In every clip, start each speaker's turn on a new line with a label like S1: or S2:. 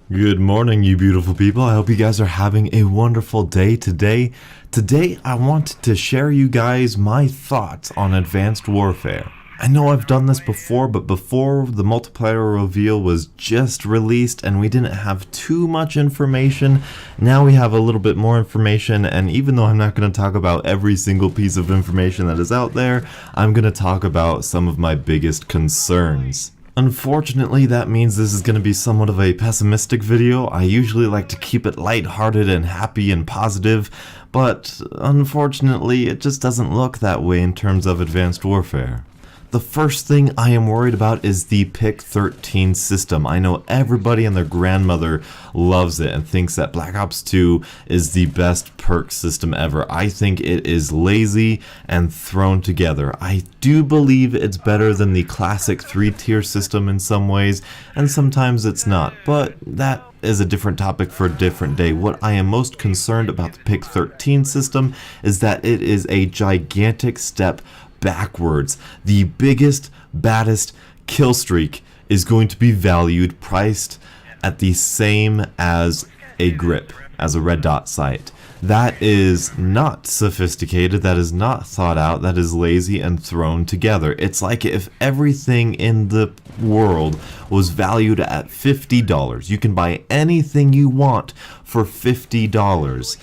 S1: Good morning, you beautiful people. I hope you guys are having a wonderful day today. Today, I wanted to share you guys my thoughts on Advanced Warfare. I know I've done this before, but before the multiplayer reveal was just released and we didn't have too much information. Now we have a little bit more information, and even though I'm not going to talk about every single piece of information that is out there, I'm going to talk about some of my biggest concerns. Unfortunately, that means this is going to be somewhat of a pessimistic video. I usually like to keep it lighthearted and happy and positive, but unfortunately, it just doesn't look that way in terms of Advanced Warfare. The first thing I am worried about is the Pick 13 system. I know everybody and their grandmother loves it and thinks that Black Ops 2 is the best perk system ever. I think it is lazy and thrown together. I do believe it's better than the classic 3-tier system in some ways, and sometimes it's not, but that is a different topic for a different day. What I am most concerned about the Pick 13 system is that it is a gigantic step backwards. The biggest, baddest kill streak is going to be valued, priced at the same as a grip, as a red dot sight. That is not sophisticated, that is not thought out, that is lazy and thrown together. It's like if everything in the world was valued at $50. You can buy anything you want for $50.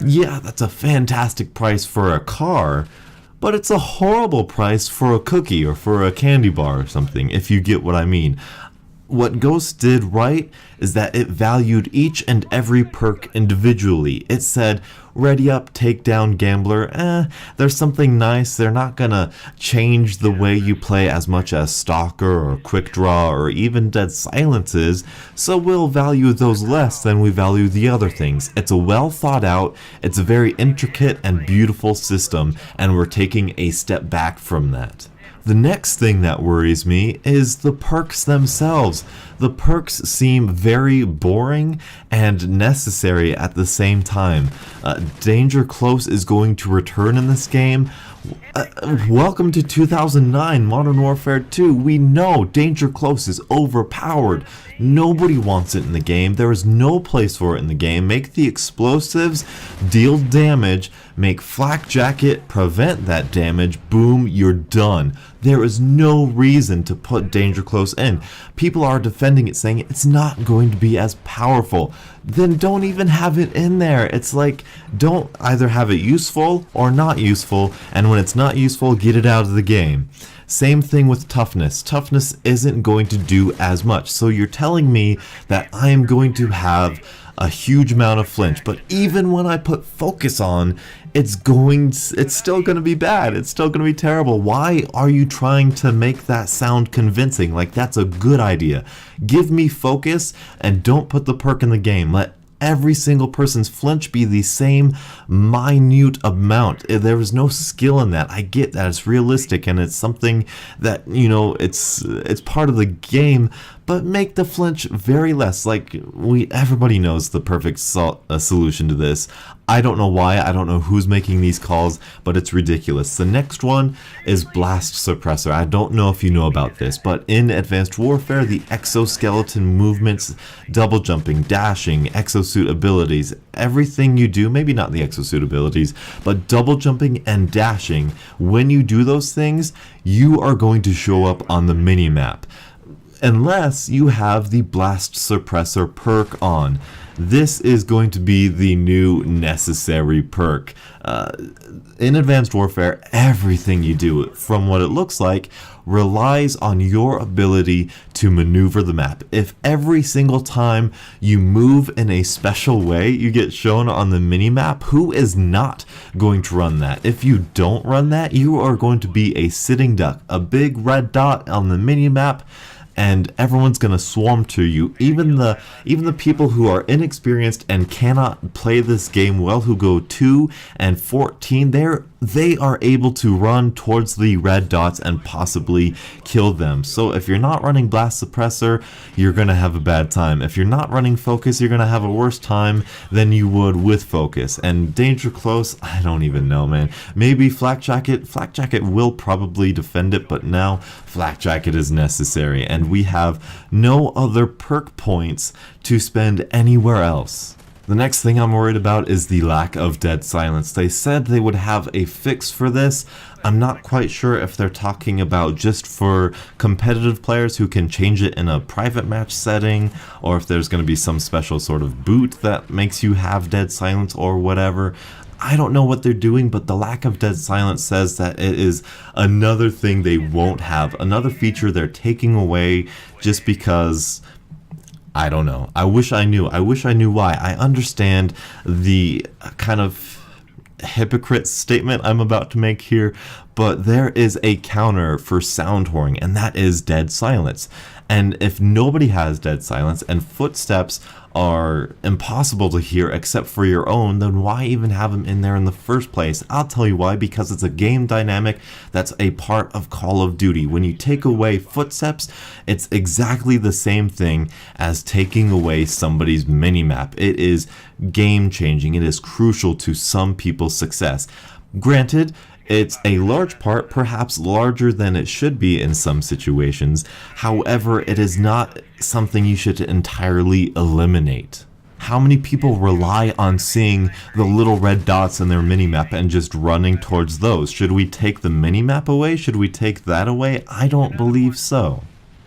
S1: Yeah, that's a fantastic price for a car, but it's a horrible price for a cookie or for a candy bar or something, if you get what I mean. What Ghost did right is that it valued each and every perk individually. It said, ready up, take down gambler. There's something nice. They're not gonna change the way you play as much as Stalker or Quick Draw or even Dead Silences, so we'll value those less than we value the other things. It's a well thought out, it's a very intricate and beautiful system, and we're taking a step back from that. The next thing that worries me is the perks themselves. The perks seem very boring and necessary at the same time. Danger Close is going to return in this game. Welcome to 2009 Modern Warfare 2. We know Danger Close is overpowered. Nobody wants it in the game. There is no place for it in the game. Make the explosives deal damage. Make Flak Jacket prevent that damage. Boom, you're done. There is no reason to put Danger Close in. People are defending it, saying it's not going to be as powerful. Then don't even have it in there. It's like, don't either have it useful or not useful, and when it's not useful, get it out of the game. Same thing with toughness. Toughness isn't going to do as much. So you're telling me that I am going to have a huge amount of flinch, but even when I put focus on, it's still going to be bad. It's still going to be terrible. Why are you trying to make that sound convincing? Like, that's a good idea. Give me focus and don't put the perk in the game. Let every single person's flinch be the same minute amount. There is no skill in that. I get that it's realistic and it's something that, you know, it's part of the game, but make the flinch very less. Like, everybody knows the perfect solution to this. I don't know why, I don't know who's making these calls, but it's ridiculous. The next one is Blast Suppressor. I don't know if you know about this, but in Advanced Warfare, the exoskeleton movements, double jumping, dashing, exosuit abilities, everything you do, maybe not the exosuit abilities, but double jumping and dashing, when you do those things, you are going to show up on the minimap, unless you have the Blast Suppressor perk on. This is going to be the new necessary perk. In Advanced Warfare, everything you do, from what it looks like, relies on your ability to maneuver the map. If every single time you move in a special way, you get shown on the minimap, who is not going to run that? If you don't run that, you are going to be a sitting duck, a big red dot on the minimap, and everyone's gonna swarm to you. Even the people who are inexperienced and cannot play this game well, who go 2 and 14, they are able to run towards the red dots and possibly kill them. So if you're not running Blast Suppressor, you're going to have a bad time. If you're not running Focus, you're going to have a worse time than you would with Focus. And Danger Close, I don't even know, man. Maybe Flak Jacket. Flak Jacket will probably defend it, but now Flak Jacket is necessary, and we have no other perk points to spend anywhere else. The next thing I'm worried about is the lack of Dead Silence. They said they would have a fix for this. I'm not quite sure if they're talking about just for competitive players who can change it in a private match setting, or if there's going to be some special sort of boot that makes you have Dead Silence or whatever. I don't know what they're doing, but the lack of Dead Silence says that it is another thing they won't have, another feature they're taking away just because... I don't know. I wish I knew. I wish I knew why. I understand the kind of hypocrite statement I'm about to make here, but there is a counter for sound whoring, and that is Dead Silence. And if nobody has Dead Silence and footsteps are impossible to hear except for your own, then why even have them in there in the first place? I'll tell you why, because it's a game dynamic that's a part of Call of Duty. When you take away footsteps, it's exactly the same thing as taking away somebody's minimap. It is game changing. It is crucial to some people's success. Granted, it's a large part, perhaps larger than it should be in some situations. However, it is not something you should entirely eliminate. How many people rely on seeing the little red dots in their minimap and just running towards those? Should we take the minimap away? Should we take that away? I don't believe so.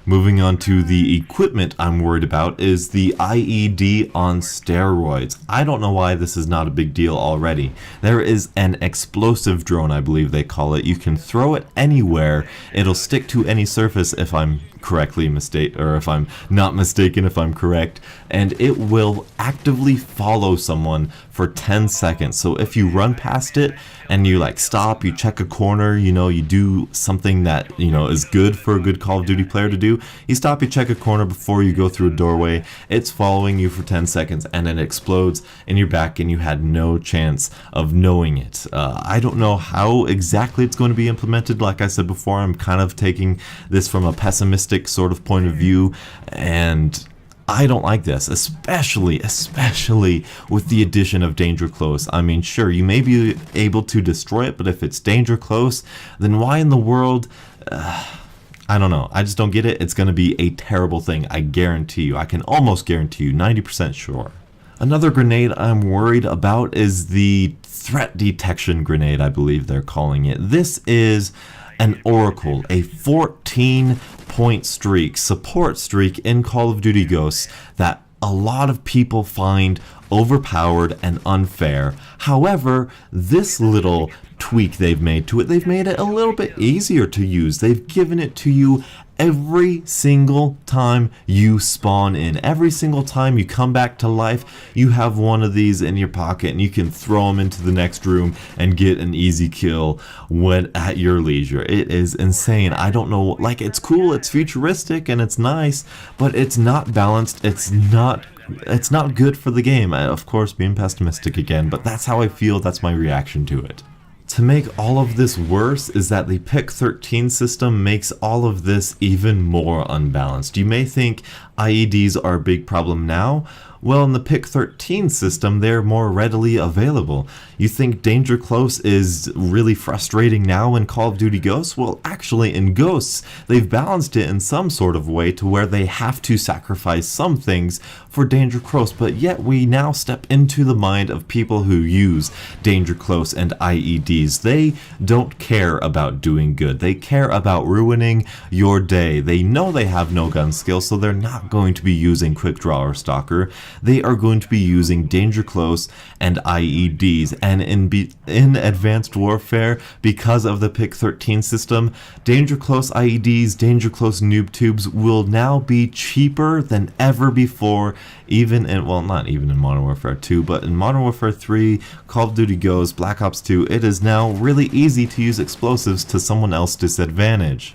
S1: Moving on to the equipment I'm worried about is the IED on steroids. I don't know why this is not a big deal already. There is an explosive drone, I believe they call it. You can throw it anywhere. It'll stick to any surface if I'm correctly mistaken, or if I'm not mistaken, if I'm correct, and it will actively follow someone for 10 seconds. So if you run past it and you like stop, you check a corner, you know, you do something that, you know, is good for a good Call of Duty player to do, you stop, you check a corner before you go through a doorway, it's following you for 10 seconds and it explodes and you're back and you had no chance of knowing it. I don't know how exactly it's going to be implemented. Like I said before, I'm kind of taking this from a pessimistic sort of point of view, and I don't like this, especially with the addition of Danger Close. I mean, sure, you may be able to destroy it, but if it's Danger Close, then why in the world? I don't know. I just don't get it. It's going to be a terrible thing. I guarantee you. I can almost guarantee you, 90% sure. Another grenade I'm worried about is the threat detection grenade, I believe they're calling it. This is an Oracle, a 14-point streak, support streak in Call of Duty Ghosts that a lot of people find overpowered and unfair. However, this little tweak they've made to it, they've made it a little bit easier to use. They've given it to you every single time you spawn in. Every single time you come back to life, you have one of these in your pocket and you can throw them into the next room and get an easy kill when at your leisure. It is insane. I don't know, like, it's cool, it's futuristic and it's nice, but it's not balanced. It's not good for the game. Of course, being pessimistic again, but that's how I feel. That's my reaction to it. To make all of this worse is that the Pick 13 system makes all of this even more unbalanced. You may think IEDs are a big problem now. Well, in the Pick 13 system, they're more readily available. You think Danger Close is really frustrating now in Call of Duty Ghosts? Well, actually in Ghosts, they've balanced it in some sort of way to where they have to sacrifice some things for Danger Close, but yet we now step into the mind of people who use Danger Close and IEDs. They don't care about doing good. They care about ruining your day. They know they have no gun skill, so they're not going to be using Quick Draw or Stalker. They are going to be using Danger Close and IEDs. And in Advanced Warfare, because of the Pick 13 system, Danger Close IEDs, Danger Close noob tubes will now be cheaper than ever before, even in, well, not even in Modern Warfare 2, but in Modern Warfare 3, Call of Duty Ghosts, Black Ops 2, it is now really easy to use explosives to someone else's disadvantage.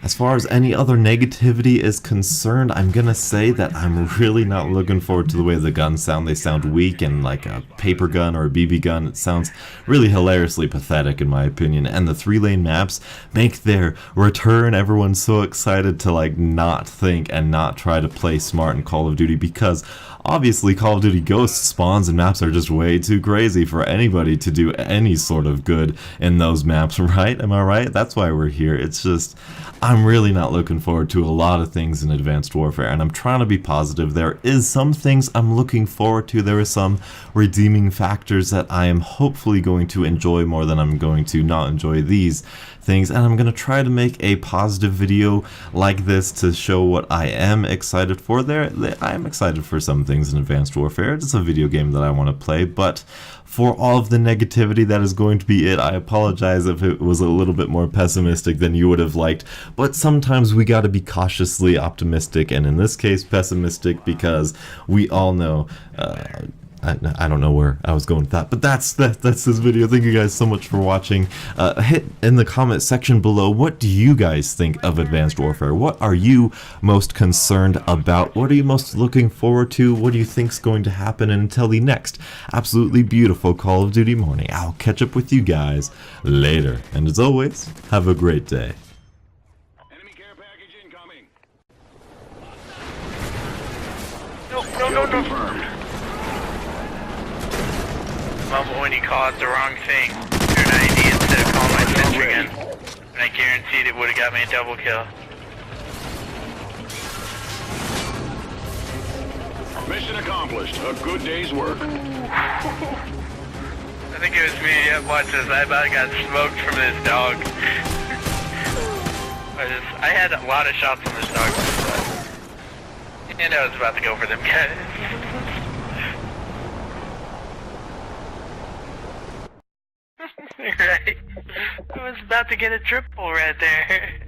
S1: As far as any other negativity is concerned, I'm gonna say that I'm really not looking forward to the way the guns sound. They sound weak and like a paper gun or a BB gun. It sounds really hilariously pathetic in my opinion. And the 3-lane maps make their return. Everyone's so excited to like not think and not try to play smart in Call of Duty, because obviously Call of Duty Ghosts spawns and maps are just way too crazy for anybody to do any sort of good in those maps, right? Am I right? That's why we're here. It's just, I'm really not looking forward to a lot of things in Advanced Warfare, and I'm trying to be positive. There is some things I'm looking forward to. There is some redeeming factors that I am hopefully going to enjoy more than I'm going to not enjoy these things, and I'm going to try to make a positive video like this to show what I am excited for. I am excited for some things in Advanced Warfare. It's a video game that I want to play, but for all of the negativity, that is going to be it. I apologize if it was a little bit more pessimistic than you would have liked, but sometimes we gotta be cautiously optimistic, and in this case pessimistic, because we all know I don't know where I was going with that, but that's this video. Thank you guys so much for watching. Hit in the comment section below, what do you guys think of Advanced Warfare? What are you most concerned about? What are you most looking forward to? What do you think's going to happen? And until the next absolutely beautiful Call of Duty morning, I'll catch up with you guys later. And as always, have a great day.
S2: Enemy care package incoming.
S3: No.
S2: Confirmed.
S3: Mumble when you called the wrong thing. You're 90 instead of calling my sentry gun. And I guaranteed it would have got me a double kill.
S2: Mission accomplished. A good day's work.
S3: I think it was me. Yeah, watch this. I about got smoked from this dog. I had a lot of shots on this dog. And I was about to go for them guys. Right. I was about to get a triple right there.